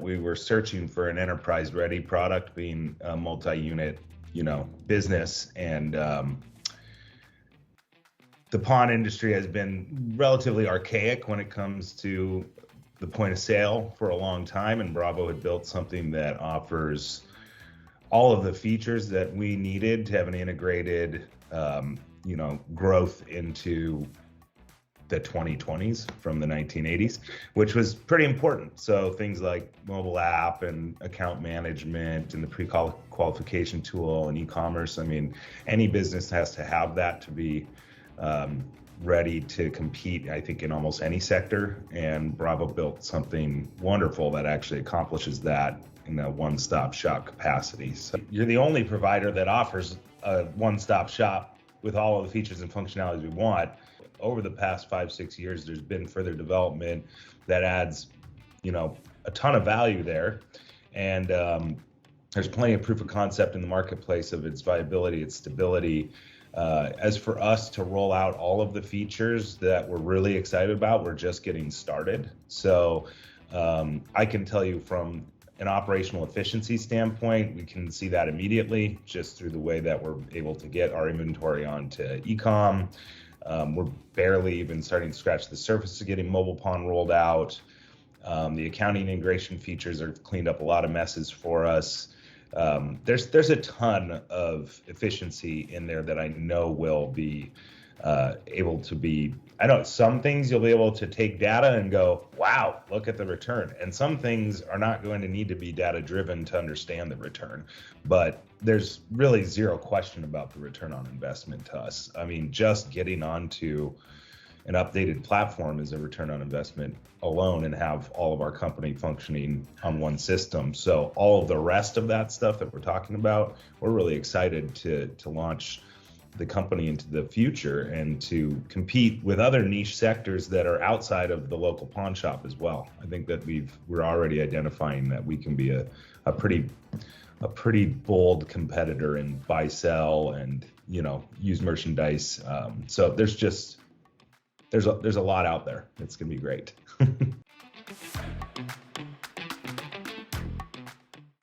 We were searching for an enterprise-ready product, being a multi-unit, business, and the pawn industry has been relatively archaic when it comes to the point of sale for a long time, and Bravo had built something that offers all of the features that we needed to have an integrated, growth into the 2020s from the 1980s, which was pretty important. So things like mobile app and account management and the pre-qualification tool and e-commerce. I mean, any business has to have that to be ready to compete, I think, in almost any sector. And Bravo built something wonderful that actually accomplishes that in a one-stop shop capacity. So you're the only provider that offers a one-stop shop with all of the features and functionalities we want. Over the past 5-6 years, there's been further development that adds, a ton of value there. And there's plenty of proof of concept in the marketplace of its viability, its stability. As for us to roll out all of the features that we're really excited about, we're just getting started. So I can tell you from an operational efficiency standpoint, we can see that immediately just through the way that we're able to get our inventory onto e-com. We're barely even starting to scratch the surface of getting mobile pawn rolled out. The accounting integration features have cleaned up a lot of messes for us. There's a ton of efficiency in there that I know will be able to be, I know some things you'll be able to take data and go, wow, look at the return. And some things are not going to need to be data driven to understand the return. But there's really zero question about the return on investment to us. I mean, just getting onto an updated platform is a return on investment alone, and have all of our company functioning on one system. So all of the rest of that stuff that we're talking about, we're really excited to launch the company into the future and to compete with other niche sectors that are outside of the local pawn shop as well. I think that we're already identifying that we can be a pretty bold competitor in buy sell and used merchandise. So there's a lot out there. It's gonna be great.